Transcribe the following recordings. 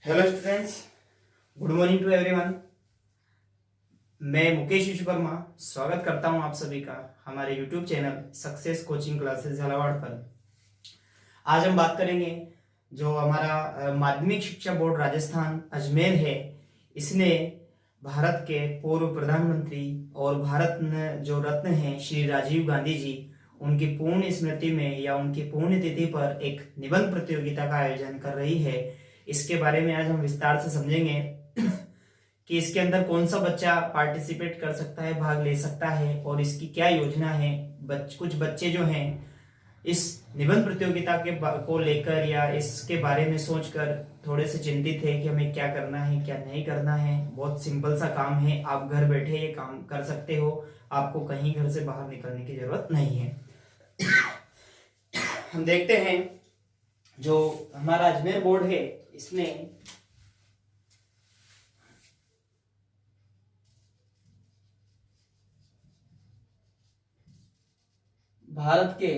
Hello students, good morning to everyone. मैं मुकेश विश्वकर्मा स्वागत करता हूं आप सभी का हमारे YouTube channel success coaching classes Jhalawar पर। आज हम बात करेंगे जो हमारा माध्यमिक शिक्षा बोर्ड राजस्थान अजमेर है, इसने भारत के पूर्व प्रधानमंत्री और भारत जो रत्न हैं श्री राजीव गांधी जी, उनकी पूर्ण स्मृति में या उनकी पुण्य तिथि पर एक निबंध प्रतियोगिता का आयोजन कर रही है। इसके बारे में आज हम विस्तार से समझेंगे कि इसके अंदर कौन सा बच्चा पार्टिसिपेट कर सकता है, भाग ले सकता है और इसकी क्या योजना है। कुछ बच्चे जो हैं इस निबंध प्रतियोगिता के को लेकर या इसके बारे में सोचकर थोड़े से चिंतित है कि हमें क्या करना है क्या नहीं करना है। बहुत सिंपल सा काम है, आप घर बैठे ये काम कर सकते हो, आपको कहीं घर से बाहर निकलने की जरूरत नहीं है। हम देखते हैं जो हमारा अजमेर बोर्ड है, इसने भारत के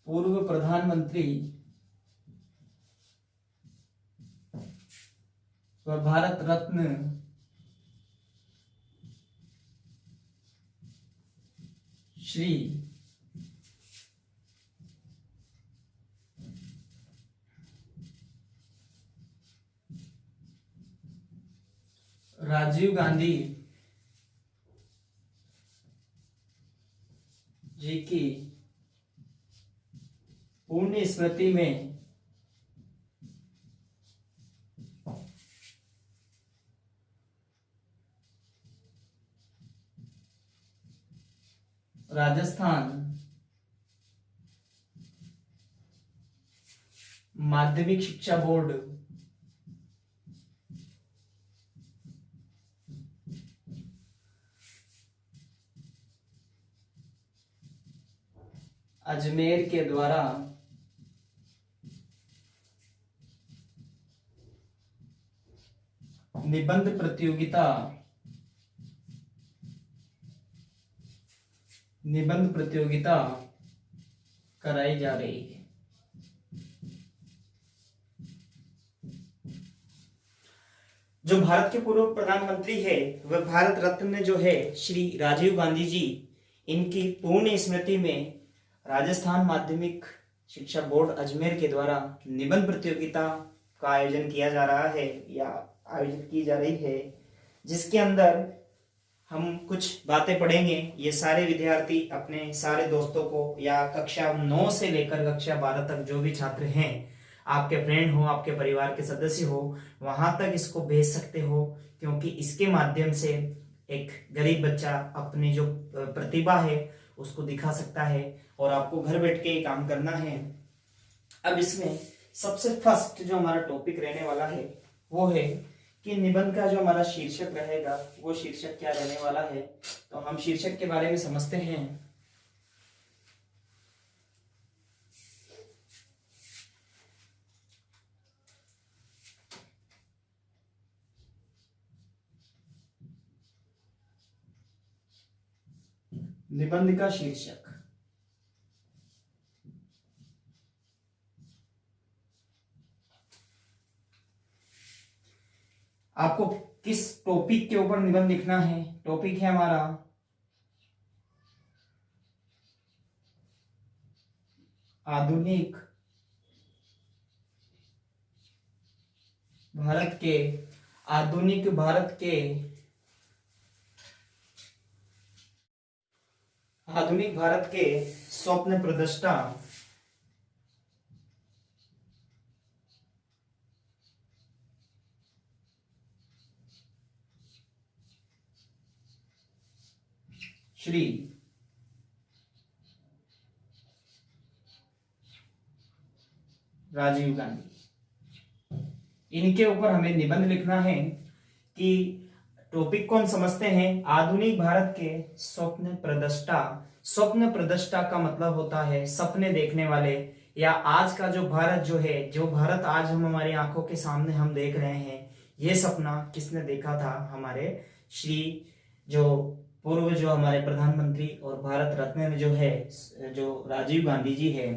पूर्व प्रधानमंत्री व भारत रत्न श्री राजीव गांधी जी की पुण्य स्मृति में राजस्थान माध्यमिक शिक्षा बोर्ड अजमेर के द्वारा निबंध प्रतियोगिता कराई जा रही है। जो भारत के पूर्व प्रधानमंत्री है वह भारत रत्न जो है श्री राजीव गांधी जी, इनकी पूर्ण स्मृति में राजस्थान माध्यमिक शिक्षा बोर्ड अजमेर के द्वारा निबंध प्रतियोगिता का आयोजन किया जा रहा है या आयोजित की जा रही है, जिसके अंदर हम कुछ बातें पढ़ेंगे। ये सारे विद्यार्थी अपने सारे दोस्तों को या कक्षा 9 से लेकर कक्षा 12 तक जो भी छात्र हैं, आपके फ्रेंड हो, आपके परिवार के सदस्य हो, वहां तक इसको भेज सकते हो, क्योंकि इसके माध्यम से एक गरीब बच्चा अपनी जो प्रतिभा है उसको दिखा सकता है और आपको घर बैठ के ये काम करना है। अब इसमें सबसे फर्स्ट जो हमारा टॉपिक रहने वाला है वो है कि निबंध का जो हमारा शीर्षक रहेगा वो शीर्षक क्या रहने वाला है। तो हम शीर्षक के बारे में समझते हैं। निबंध का शीर्षक आपको किस टॉपिक के ऊपर निबंध लिखना है। टॉपिक है हमारा आधुनिक भारत के स्वप्न प्रदृष्टा श्री राजीव गांधी, इनके ऊपर हमें निबंध लिखना है। कि टॉपिक को हम समझते हैं, आधुनिक भारत के स्वप्न प्रदृष्टा। स्वप्न प्रदृष्टा का मतलब होता है सपने देखने वाले, या आज का जो भारत जो है, जो भारत आज हम हमारी आंखों के सामने हम देख रहे हैं, ये सपना किसने देखा था? हमारे श्री जो पूर्व जो हमारे प्रधानमंत्री और भारत रत्न जो है, जो राजीव गांधी जी है,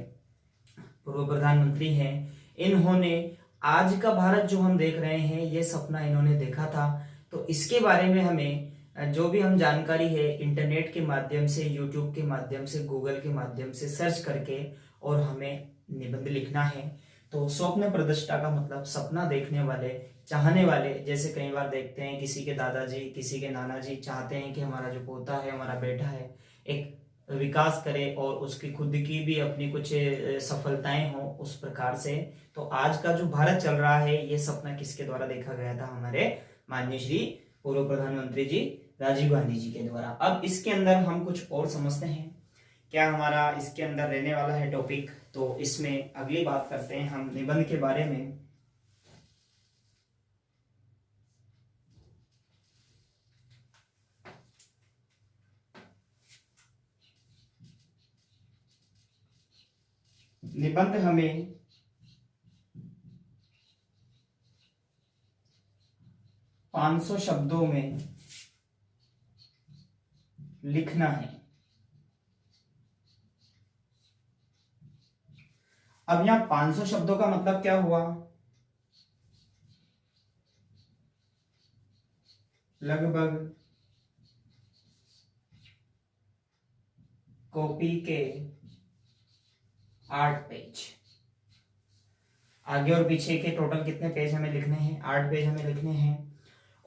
पूर्व प्रधानमंत्री हैं, इन्होंने आज का भारत जो हम देख रहे हैं ये सपना इन्होंने देखा था। तो इसके बारे में हमें जो भी हम जानकारी है इंटरनेट के माध्यम से, यूट्यूब के माध्यम से, गूगल के माध्यम से सर्च करके और हमें निबंध लिखना है। तो स्वप्न प्रदृष्टा का मतलब सपना देखने वाले, चाहने वाले। जैसे कई बार देखते हैं किसी के दादाजी, किसी के नाना जी चाहते हैं कि हमारा जो पोता है, हमारा बेटा है, एक विकास करे और उसकी खुद की भी अपनी कुछ सफलताएं हो उस प्रकार से। तो आज का जो भारत चल रहा है ये सपना किसके द्वारा देखा गया था? हमारे माननीय श्री पूर्व प्रधानमंत्री जी राजीव गांधी जी के द्वारा। अब इसके अंदर हम कुछ और समझते हैं, क्या हमारा इसके अंदर रहने वाला है टॉपिक। तो इसमें अगली बात करते हैं हम निबंध के बारे में। निबंध हमें 500 शब्दों में लिखना है। अब यहां 500 शब्दों का मतलब क्या हुआ? लगभग कॉपी के 8 पेज। आगे और पीछे के टोटल कितने पेज हमें लिखने हैं? 8 पेज हमें लिखने हैं।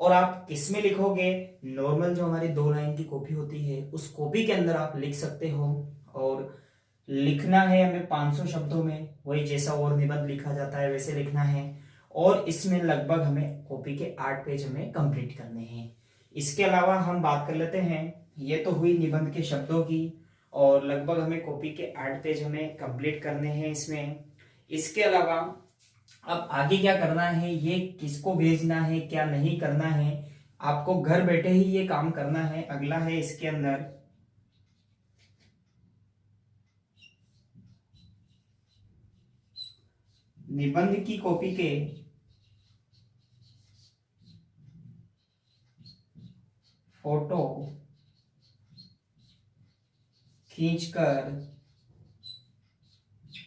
और आप किस में लिखोगे? नॉर्मल जो हमारी 2 लाइन की कॉपी होती है उस कॉपी के अंदर आप लिख सकते हो। और लिखना है हमें 500 शब्दों में, वही जैसा और निबंध लिखा जाता है वैसे लिखना है। और इसमें लगभग हमें कॉपी के 8 पेज हमें कंप्लीट करने हैं। इसके अलावा हम बात कर लेते हैं, ये तो हुई निबंध के शब्दों की, और लगभग हमें कॉपी के 8 पेज हमें कंप्लीट करने हैं इसमें। इसके अलावा अब आगे क्या करना है, ये किसको भेजना है, क्या नहीं करना है, आपको घर बैठे ही ये काम करना है। अगला है इसके अंदर निबंध की कॉपी के फोटो खींचकर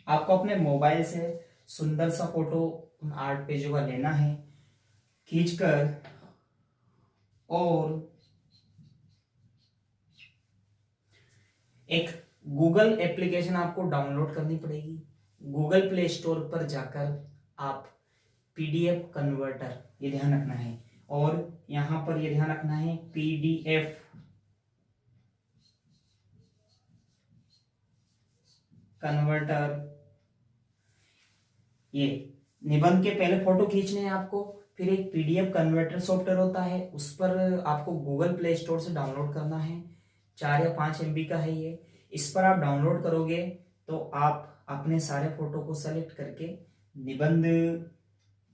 आपको अपने मोबाइल से सुंदर सा फोटो 8 पेजों का लेना है, खींचकर, और एक गूगल एप्लीकेशन आपको डाउनलोड करनी पड़ेगी। गूगल प्ले स्टोर पर जाकर आप पीडीएफ कन्वर्टर, ये ध्यान रखना है, और यहां पर ये ध्यान रखना है पीडीएफ कन्वर्टर। ये निबंध के पहले फोटो खींचने हैं आपको, फिर एक पीडीएफ कन्वर्टर सॉफ्टवेयर होता है उस पर आपको गूगल प्ले स्टोर से डाउनलोड करना है। 4 या 5 MB का है ये। इस पर आप डाउनलोड करोगे तो आप अपने सारे फोटो को सेलेक्ट करके निबंध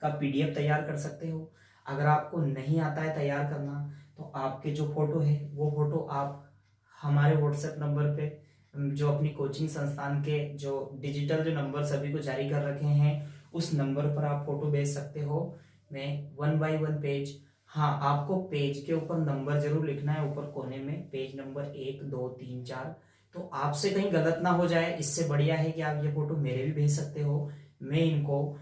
का पीडीएफ तैयार कर सकते हो। अगर आपको नहीं आता है तैयार करना तो आपके जो फोटो है वो फोटो आप हमारे व्हाट्सएप नंबर पे, जो अपनी कोचिंग संस्थान के जो डिजिटल जो नंबर सभी को जारी कर रखे हैं उस नंबर पर आप फोटो भेज सकते हो। मैं 1 by 1 पेज, हाँ आपको पेज के ऊपर नंबर जरूर लिखना है, ऊपर कोने में पेज नंबर 1 2 3 4। तो आपसे कहीं गलत ना हो जाए, इससे बढ़िया है कि आप ये फोटो मेरे भी भेज सकते हो। मैं इनको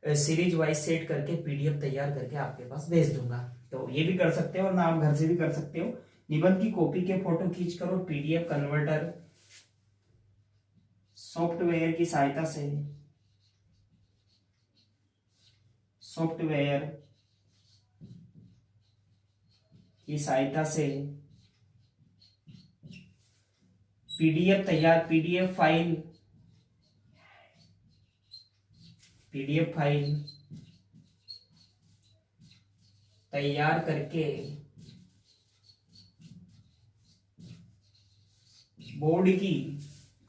सीरीज वाइज सेट करके पीडीएफ तैयार करके आपके पास भेज दूंगा। तो ये भी कर सकते हो और ना आप घर से भी कर सकते हो। निबंध की कॉपी के फोटो खींच कर और पीडीएफ कन्वर्टर सॉफ्टवेयर की सहायता से, सॉफ्टवेयर की सहायता से पीडीएफ तैयार, पीडीएफ फाइल तैयार करके बोर्ड की,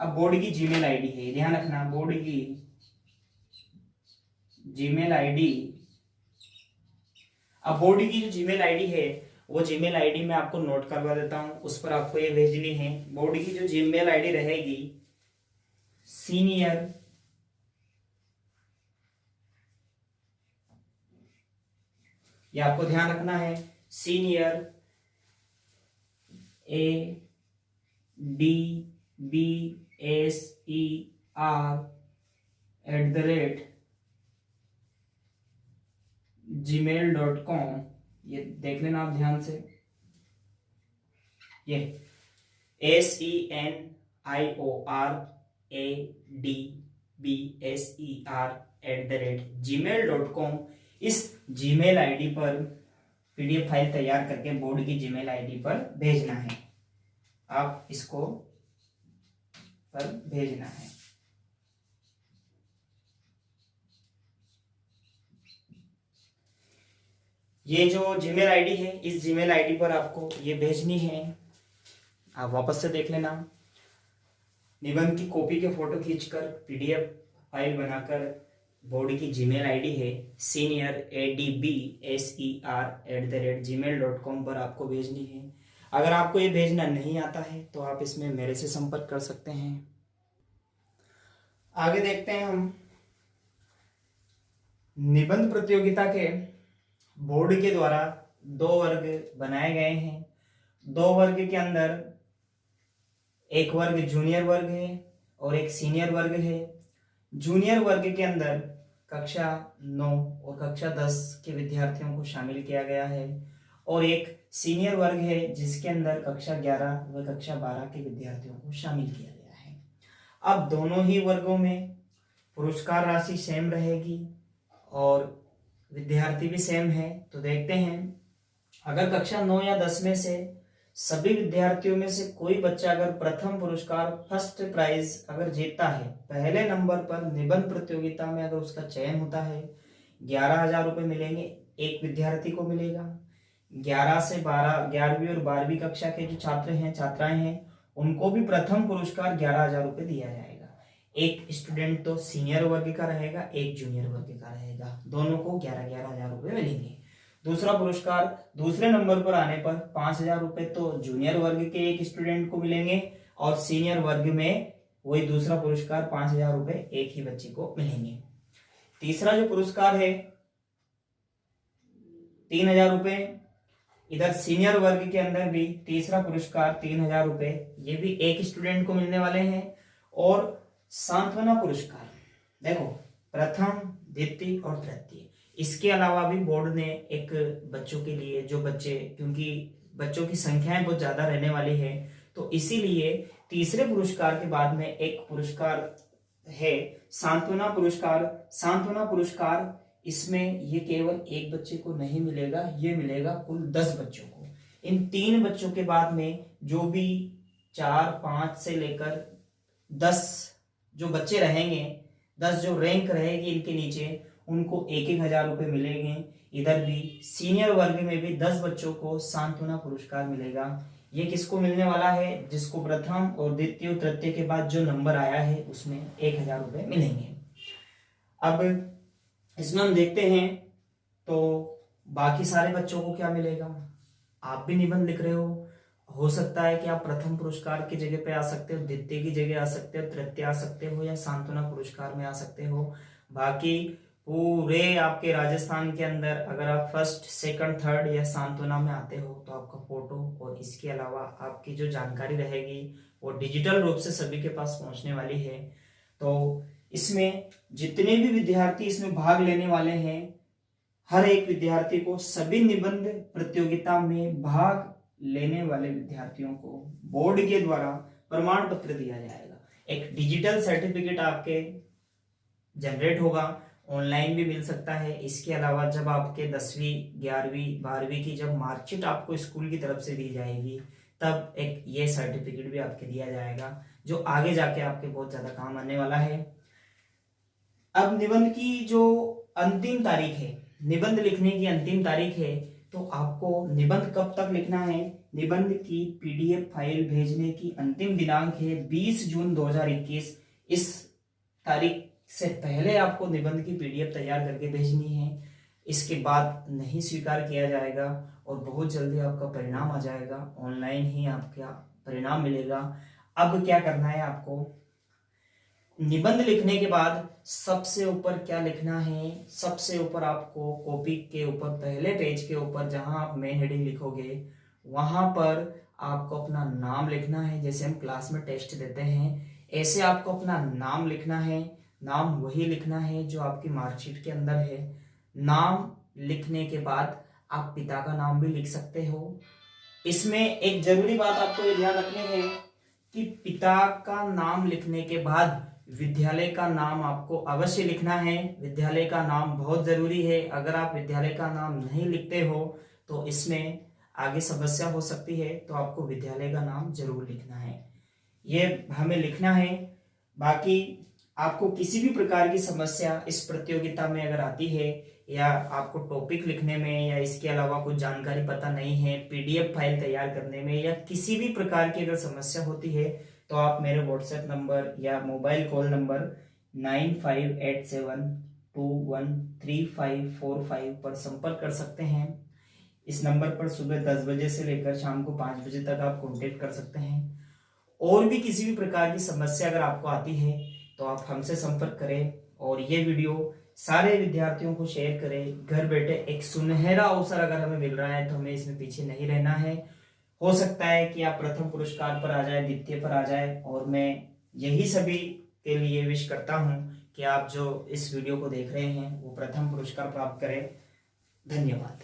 अब बोर्ड की जीमेल आईडी है, ध्यान रखना, बोर्ड की जीमेल आईडी। अब बोर्ड की जो जीमेल आईडी है वो जीमेल आईडी मैं आपको नोट करवा देता हूं, उस पर आपको ये भेजनी है। बोर्ड की जो जीमेल आईडी रहेगी सीनियर ये आपको ध्यान रखना है, सीनियर ADBSER gmail.com, ये देख लेना आप ध्यान से, ये SENIORADBSER@gmail.com, इस जीमेल आईडी पर पीडीएफ फाइल तैयार करके बोर्ड की जीमेल आईडी पर भेजना है। आप इसको पर भेजना है। ये जो जीमेल आईडी है, इस जीमेल आईडी पर आपको ये भेजनी है। आप वापस से देख लेना। निबंध की कॉपी के फोटो खींचकर पीडीएफ फाइल बनाकर बोर्ड की जीमेल आईडी है senior@gmail.com पर आपको भेजनी है। अगर आपको ये भेजना नहीं आता है तो आप इसमें मेरे से संपर्क कर सकते हैं। आगे देखते हैं हम निबंध प्रतियोगिता के बोर्ड के द्वारा 2 वर्ग बनाए गए हैं। 2 वर्ग के अंदर एक वर्ग जूनियर वर्ग है और एक सीनियर वर्ग है। जूनियर वर्ग के अंदर कक्षा 9 और कक्षा 10 के विद्यार्थियों को शामिल किया गया है और एक सीनियर वर्ग है जिसके अंदर कक्षा 11 व कक्षा 12 के विद्यार्थियों को शामिल किया गया है। अब दोनों ही वर्गों में पुरस्कार राशि सेम रहेगी और विद्यार्थी भी सेम है। तो देखते हैं, अगर कक्षा 9 या 10 में से सभी विद्यार्थियों में से कोई बच्चा अगर प्रथम पुरस्कार फर्स्ट प्राइज अगर जीतता है, पहले नंबर पर निबंध प्रतियोगिता में अगर उसका चयन होता है, 11,000 रुपये मिलेंगे, एक विद्यार्थी को मिलेगा। 11 से 12, 11वीं और 12वीं कक्षा के जो छात्र हैं छात्राएं हैं उनको भी प्रथम पुरस्कार 11,000 रुपये दिया जाएगा। एक स्टूडेंट तो सीनियर वर्ग का रहेगा, एक जूनियर वर्ग का रहेगा, दोनों को 11,000 रुपये मिलेंगे। दूसरा पुरस्कार दूसरे नंबर पर आने पर 5,000 रुपये तो जूनियर वर्ग के एक स्टूडेंट को मिलेंगे और सीनियर वर्ग में वही दूसरा पुरस्कार 5,000 रुपये एक ही बच्चे को मिलेंगे। तीसरा जो पुरस्कार है 3,000 रुपये, इधर सीनियर वर्ग के अंदर भी तीसरा पुरस्कार 3,000 रुपये, ये भी एक स्टूडेंट को मिलने वाले हैं। और सांत्वना पुरस्कार देखो, प्रथम, द्वितीय और तृतीय, इसके अलावा भी बोर्ड ने एक बच्चों के लिए, जो बच्चे, क्योंकि बच्चों की संख्याएं बहुत ज्यादा रहने वाली है तो इसीलिए तीसरे पुरस्कार के बाद में एक पुरस्कार है सांत्वना पुरस्कार। सांत्वना पुरस्कार इसमें ये केवल एक बच्चे को नहीं मिलेगा, ये मिलेगा कुल 10 बच्चों को। इन 3 बच्चों के बाद में जो भी 4, 5 से लेकर 10 जो बच्चे रहेंगे, 10 जो रैंक रहेगी इनके नीचे, उनको 1,000 रुपये मिलेंगे। इधर भी सीनियर वर्ग में भी 10 बच्चों को सांत्वना पुरस्कार मिलेगा। ये किसको मिलने वाला है? जिसको प्रथम और द्वितीय और तृतीय के बाद जो नंबर आया है उसमें 1,000 रुपये मिलेंगे। अब इसमें हम देखते हैं तो बाकी सारे बच्चों को क्या मिलेगा। आप भी निबंध लिख रहे हो सकता है कि आप प्रथम पुरस्कार की जगह पे आ सकते हो, द्वितीय की जगह आ सकते हो, तृतीय आ सकते हो या सांत्वना पुरस्कार में आ सकते हो। बाकी पूरे आपके राजस्थान के अंदर अगर आप फर्स्ट, सेकंड, थर्ड या सांत्वना में आते हो तो आपका फोटो और इसके अलावा आपकी जो जानकारी रहेगी वो डिजिटल रूप से सभी के पास पहुंचने वाली है। तो इसमें जितने भी विद्यार्थी इसमें भाग लेने वाले हैं, हर एक विद्यार्थी को, सभी निबंध प्रतियोगिता में भाग लेने वाले विद्यार्थियों को बोर्ड के द्वारा प्रमाण पत्र दिया जाएगा। एक डिजिटल सर्टिफिकेट आपके जनरेट होगा, ऑनलाइन भी मिल सकता है। इसके अलावा जब आपके 10वीं, 11वीं, 12वीं की जब मार्कशीट आपको स्कूल की तरफ से दी जाएगी तब एक ये सर्टिफिकेट भी आपके दिया जाएगा जो आगे जाके आपके बहुत ज्यादा काम आने वाला है। अब निबंध की जो अंतिम तारीख है, निबंध लिखने की अंतिम तारीख है, तो आपको निबंध कब तक लिखना है? निबंध की पीडीएफ फाइल भेजने की अंतिम दिनांक है 20 जून 2021। इस तारीख से पहले आपको निबंध की पीडीएफ तैयार करके भेजनी है। इसके बाद नहीं स्वीकार किया जाएगा और बहुत जल्दी आपका परिणाम आ जाएगा। ऑनलाइन ही आपका परिणाम मिलेगा। अब क्या करना है आपको? निबंध लिखने के बाद सबसे ऊपर क्या लिखना है? सबसे ऊपर आपको कॉपी के ऊपर, पहले पेज के ऊपर जहां आप मेन हेडिंग लिखोगे वहां पर आपको अपना नाम लिखना है। जैसे हम क्लास में टेस्ट देते हैं ऐसे आपको अपना नाम लिखना है। नाम वही लिखना है जो आपकी मार्कशीट के अंदर है। नाम लिखने के बाद आप पिता का नाम भी लिख सकते हो। इसमें एक जरूरी बात आपको ये ध्यान रखनी है कि पिता का नाम लिखने के बाद विद्यालय का नाम आपको अवश्य लिखना है। विद्यालय का नाम बहुत जरूरी है। अगर आप विद्यालय का नाम नहीं लिखते हो तो इसमें आगे समस्या हो सकती है, तो आपको विद्यालय का नाम जरूर लिखना है, ये हमें लिखना है। बाकी आपको किसी भी प्रकार की समस्या इस प्रतियोगिता में अगर आती है, या आपको टॉपिक लिखने में या इसके अलावा कुछ जानकारी पता नहीं है, पीडीएफ फाइल तैयार करने में, या किसी भी प्रकार की अगर समस्या होती है, तो आप मेरे व्हाट्सएप नंबर या मोबाइल कॉल नंबर 9587213545 पर संपर्क कर सकते हैं। इस नंबर पर सुबह 10 बजे से लेकर शाम को 5 बजे तक आप कॉन्टेक्ट कर सकते हैं। और भी किसी भी प्रकार की समस्या अगर आपको आती है तो आप हमसे संपर्क करें, और ये वीडियो सारे विद्यार्थियों को शेयर करें। घर बैठे एक सुनहरा अवसर अगर हमें मिल रहा है तो हमें इसमें पीछे नहीं रहना है। हो सकता है कि आप प्रथम पुरस्कार पर आ जाए, द्वितीय पर आ जाए, और मैं यही सभी के लिए विश करता हूं कि आप जो इस वीडियो को देख रहे हैं वो प्रथम पुरस्कार प्राप्त करें। धन्यवाद।